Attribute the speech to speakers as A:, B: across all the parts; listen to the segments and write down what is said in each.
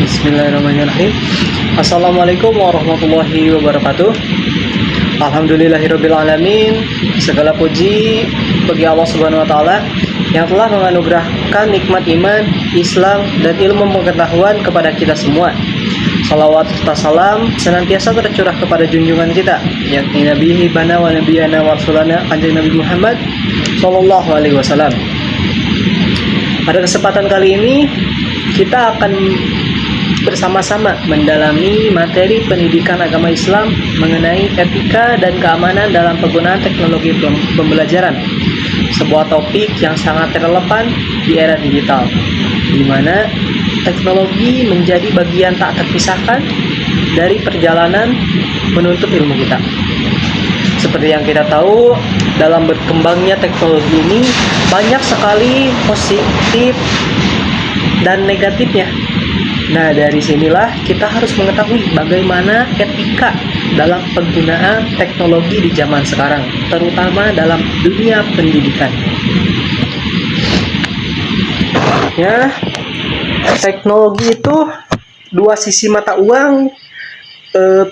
A: Bismillahirrahmanirrahim. Assalamualaikum warahmatullahi wabarakatuh. Alhamdulillahirrabbilalamin. Segala puji bagi Allah Subhanahu wa taala yang telah menganugerahkan nikmat iman, Islam dan ilmu pengetahuan kepada kita semua. Salawat serta salam senantiasa tercurah kepada junjungan kita, yakni Nabi Hibana wa Nabiyana wa Rasulana Kanjeng Nabi Muhammad sallallahu alaihi wasallam. Pada kesempatan kali ini kita akan bersama-sama mendalami materi pendidikan agama Islam mengenai etika dan keamanan dalam penggunaan teknologi pembelajaran. Sebuah topik yang sangat relevan di era digital, di mana teknologi menjadi bagian tak terpisahkan dari perjalanan menuntut ilmu kita. Seperti yang kita tahu, dalam berkembangnya teknologi ini banyak sekali positif dan negatifnya. Nah, dari sinilah kita harus mengetahui bagaimana etika dalam penggunaan teknologi di zaman sekarang, terutama dalam dunia pendidikan. Ya, teknologi itu dua sisi mata uang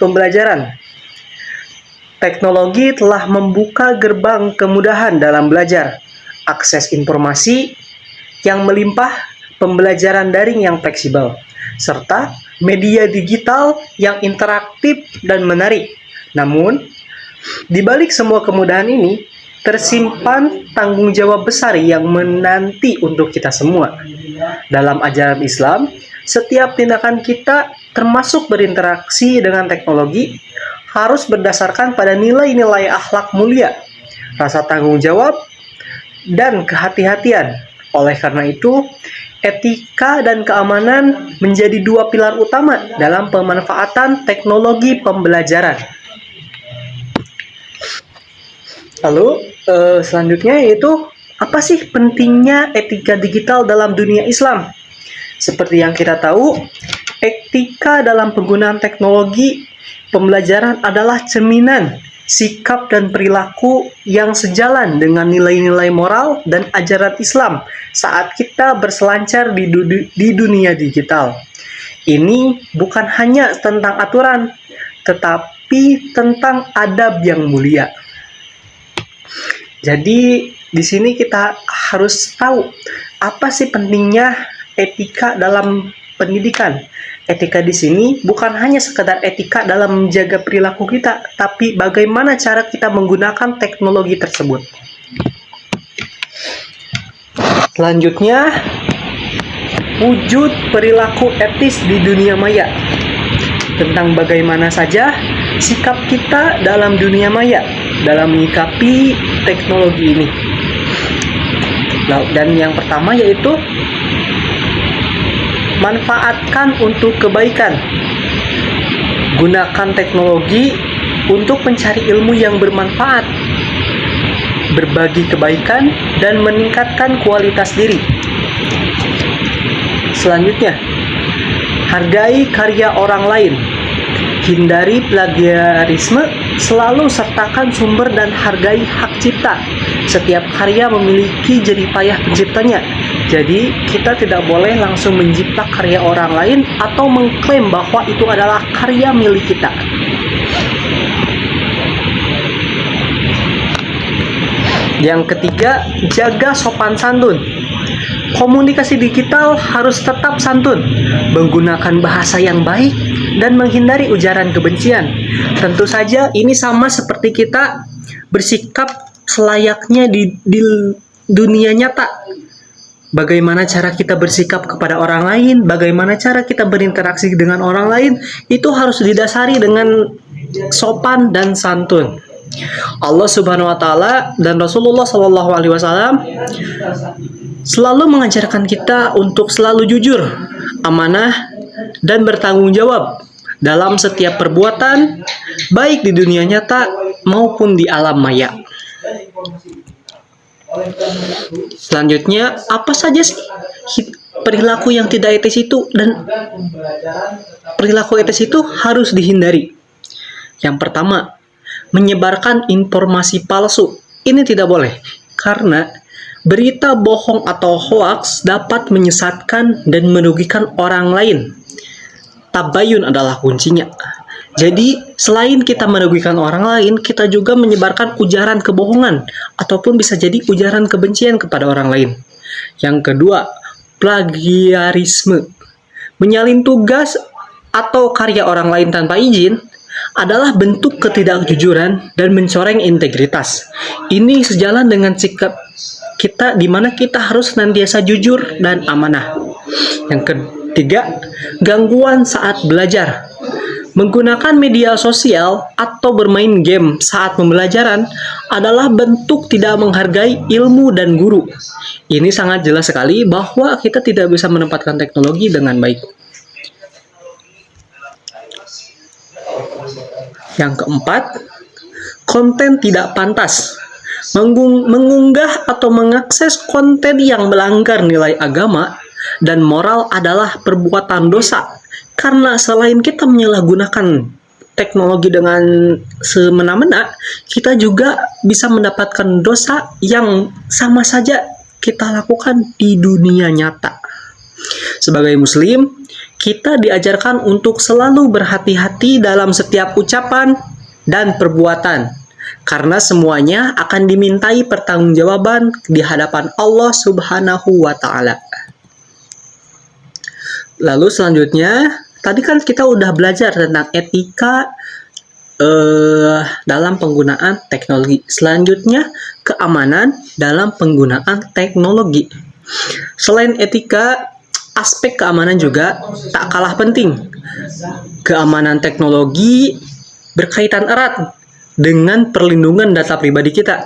A: pembelajaran. Teknologi telah membuka gerbang kemudahan dalam belajar, akses informasi yang melimpah, pembelajaran daring yang fleksibel, serta media digital yang interaktif dan menarik. Namun, di balik semua kemudahan ini, tersimpan tanggung jawab besar yang menanti untuk kita semua. Dalam ajaran Islam, setiap tindakan kita, termasuk berinteraksi dengan teknologi, harus berdasarkan pada nilai-nilai akhlak mulia, rasa tanggung jawab, dan kehati-hatian. Oleh karena itu, etika dan keamanan menjadi dua pilar utama dalam pemanfaatan teknologi pembelajaran. Lalu, selanjutnya yaitu, apa sih pentingnya etika digital dalam dunia Islam? Seperti yang kita tahu, etika dalam penggunaan teknologi pembelajaran adalah cerminan sikap dan perilaku yang sejalan dengan nilai-nilai moral dan ajaran Islam saat kita berselancar di dunia digital. Ini bukan hanya tentang aturan, tetapi tentang adab yang mulia. Jadi, di sini kita harus tahu apa sih pentingnya etika dalam pendidikan. Etika di sini bukan hanya sekedar etika dalam menjaga perilaku kita, tapi bagaimana cara kita menggunakan teknologi tersebut. Selanjutnya, wujud perilaku etis di dunia maya. Tentang bagaimana saja sikap kita dalam dunia maya dalam menyikapi teknologi ini. Dan yang pertama yaitu manfaatkan untuk kebaikan. Gunakan teknologi untuk mencari ilmu yang bermanfaat, berbagi kebaikan, dan meningkatkan kualitas diri. Selanjutnya, hargai karya orang lain. Hindari plagiarisme, selalu sertakan sumber dan hargai hak cipta. Setiap karya memiliki jerih payah penciptanya. Jadi, kita tidak boleh langsung mencipta karya orang lain atau mengklaim bahwa itu adalah karya milik kita. Yang ketiga, jaga sopan santun. Komunikasi digital harus tetap santun, menggunakan bahasa yang baik, dan menghindari ujaran kebencian. Tentu saja ini sama seperti kita bersikap selayaknya di dunia nyata. Bagaimana cara kita bersikap kepada orang lain, bagaimana cara kita berinteraksi dengan orang lain, itu harus didasari dengan sopan dan santun. Allah Subhanahu wa taala dan Rasulullah sallallahu alaihi wasallam selalu mengajarkan kita untuk selalu jujur, amanah, dan bertanggung jawab dalam setiap perbuatan, baik di dunia nyata maupun di alam maya. Selanjutnya, apa saja sih perilaku yang tidak etis itu, dan perilaku etis itu harus dihindari. Yang pertama, menyebarkan informasi palsu. Ini tidak boleh, karena berita bohong atau hoaks dapat menyesatkan dan merugikan orang lain. tabayun adalah kuncinya. Jadi, selain kita merugikan orang lain, kita juga menyebarkan ujaran kebohongan ataupun bisa jadi ujaran kebencian kepada orang lain. Yang kedua, plagiarisme. Menyalin tugas atau karya orang lain tanpa izin adalah bentuk ketidakjujuran dan mencoreng integritas. Ini sejalan dengan sikap kita di mana kita harus senantiasa jujur dan amanah. Yang ketiga, gangguan saat belajar. Menggunakan media sosial atau bermain game saat pembelajaran adalah bentuk tidak menghargai ilmu dan guru. Ini sangat jelas sekali bahwa kita tidak bisa menempatkan teknologi dengan baik. Yang keempat, konten tidak pantas. Mengunggah atau mengakses konten yang melanggar nilai agama dan moral adalah perbuatan dosa. Karena selain kita menyalahgunakan teknologi dengan semena-mena, kita juga bisa mendapatkan dosa yang sama saja kita lakukan di dunia nyata. Sebagai muslim, kita diajarkan untuk selalu berhati-hati dalam setiap ucapan dan perbuatan, karena semuanya akan dimintai pertanggungjawaban di hadapan Allah Subhanahu wa Ta'ala. Lalu selanjutnya, tadi kan kita udah belajar tentang etika dalam penggunaan teknologi. Selanjutnya, keamanan dalam penggunaan teknologi. Selain etika, aspek keamanan juga tak kalah penting. Keamanan teknologi berkaitan erat dengan perlindungan data pribadi kita.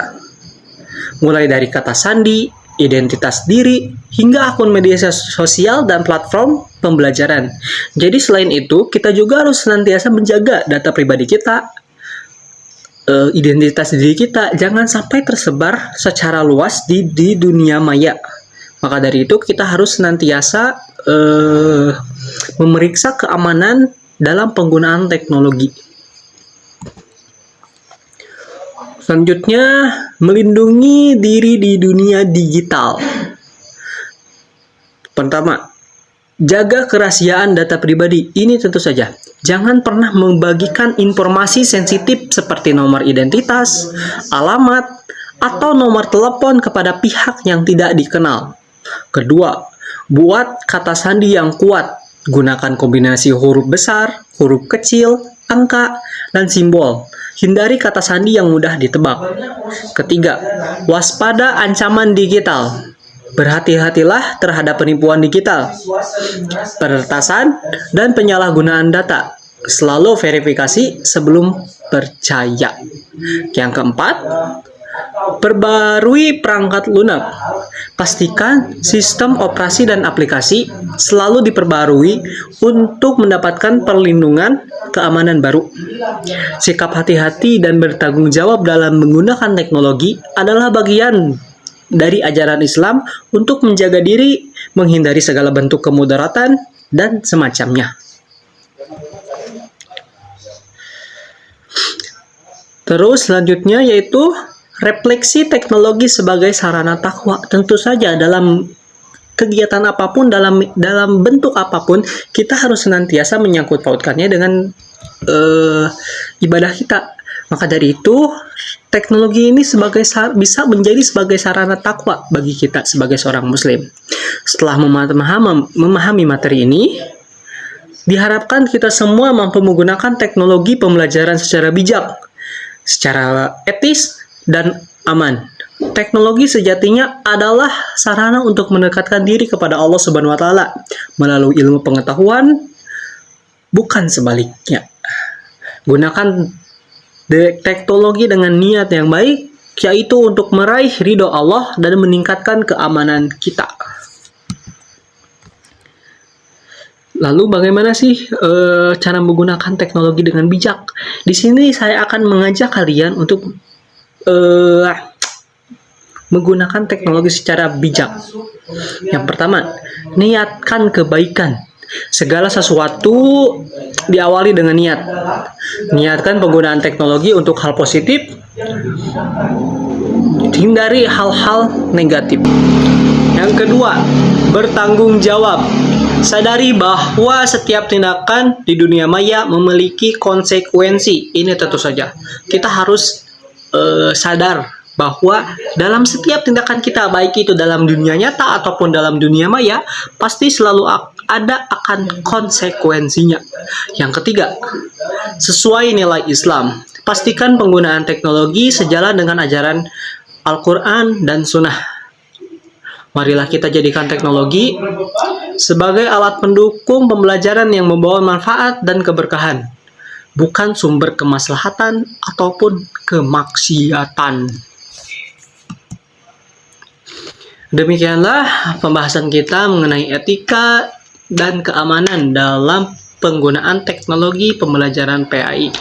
A: Mulai dari kata sandi, identitas diri, hingga akun media sosial dan platform pembelajaran. Jadi selain itu, kita juga harus senantiasa menjaga data pribadi kita, identitas diri kita, jangan sampai tersebar secara luas di dunia maya. Maka dari itu, kita harus senantiasa memeriksa keamanan dalam penggunaan teknologi. Selanjutnya, melindungi diri di dunia digital. Pertama, jaga kerahasiaan data pribadi. Ini tentu saja, jangan pernah membagikan informasi sensitif seperti nomor identitas, alamat, atau nomor telepon kepada pihak yang tidak dikenal. Kedua, buat kata sandi yang kuat. Gunakan kombinasi huruf besar, huruf kecil, angka, dan simbol. Hindari kata sandi yang mudah ditebak. Ketiga, waspada ancaman digital. Berhati-hatilah terhadap penipuan digital, peretasan, dan penyalahgunaan data. Selalu verifikasi sebelum percaya. Yang keempat, perbarui perangkat lunak. Pastikan sistem operasi dan aplikasi selalu diperbarui untuk mendapatkan perlindungan keamanan baru. Sikap hati-hati dan bertanggung jawab dalam menggunakan teknologi adalah bagian dari ajaran Islam untuk menjaga diri, menghindari segala bentuk kemudaratan, dan semacamnya. Terus selanjutnya yaitu refleksi teknologi sebagai sarana takwa. Tentu saja dalam kegiatan apapun, dalam bentuk apapun, kita harus senantiasa menyangkut pautkannya dengan ibadah kita. Maka dari itu, teknologi ini bisa menjadi sebagai sarana takwa bagi kita sebagai seorang muslim. Setelah memahami materi ini, diharapkan kita semua mampu menggunakan teknologi pembelajaran secara bijak, secara etis, dan aman. Teknologi sejatinya adalah sarana untuk mendekatkan diri kepada Allah Subhanahu wa Ta'ala melalui ilmu pengetahuan, bukan sebaliknya. Gunakan teknologi dengan niat yang baik, yaitu untuk meraih ridho Allah dan meningkatkan keamanan kita. Lalu bagaimana sih cara menggunakan teknologi dengan bijak? Di sini saya akan mengajak kalian untuk menggunakan teknologi secara bijak. Yang pertama, niatkan kebaikan. Segala sesuatu diawali dengan niat. Niatkan penggunaan teknologi untuk hal positif hindari hal-hal negatif. Yang kedua, bertanggung jawab. Sadari bahwa setiap tindakan di dunia maya memiliki konsekuensi. Ini tentu saja. Kita harus sadar bahwa dalam setiap tindakan kita, baik itu dalam dunia nyata ataupun dalam dunia maya, pasti selalu ada akan konsekuensinya. Yang ketiga, sesuai nilai Islam. Pastikan penggunaan teknologi sejalan dengan ajaran Al-Quran dan Sunnah. Marilah kita jadikan teknologi sebagai alat pendukung pembelajaran yang membawa manfaat dan keberkahan, bukan sumber kemaslahatan ataupun kemaksiatan. Demikianlah pembahasan kita mengenai etika dan keamanan dalam penggunaan teknologi pembelajaran PAI.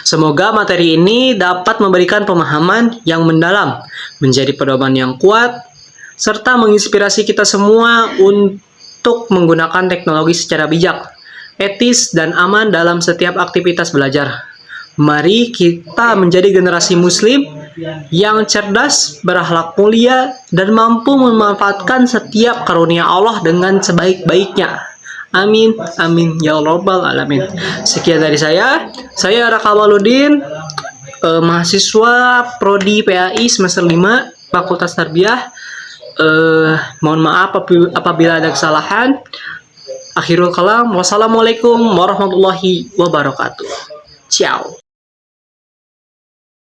A: Semoga materi ini dapat memberikan pemahaman yang mendalam, menjadi pedoman yang kuat, serta menginspirasi kita semua untuk menggunakan teknologi secara bijak, etis, dan aman dalam setiap aktivitas belajar. Mari kita menjadi generasi muslim yang cerdas, berakhlak mulia, dan mampu memanfaatkan setiap karunia Allah dengan sebaik-baiknya. Amin, amin, ya rabbal alamin. Sekian dari saya Raka Waludin, mahasiswa Prodi PAI semester 5, Fakultas Tarbiyah. Mohon maaf apabila ada kesalahan. Akhirul kalam, wassalamualaikum warahmatullahi wabarakatuh. Ciao.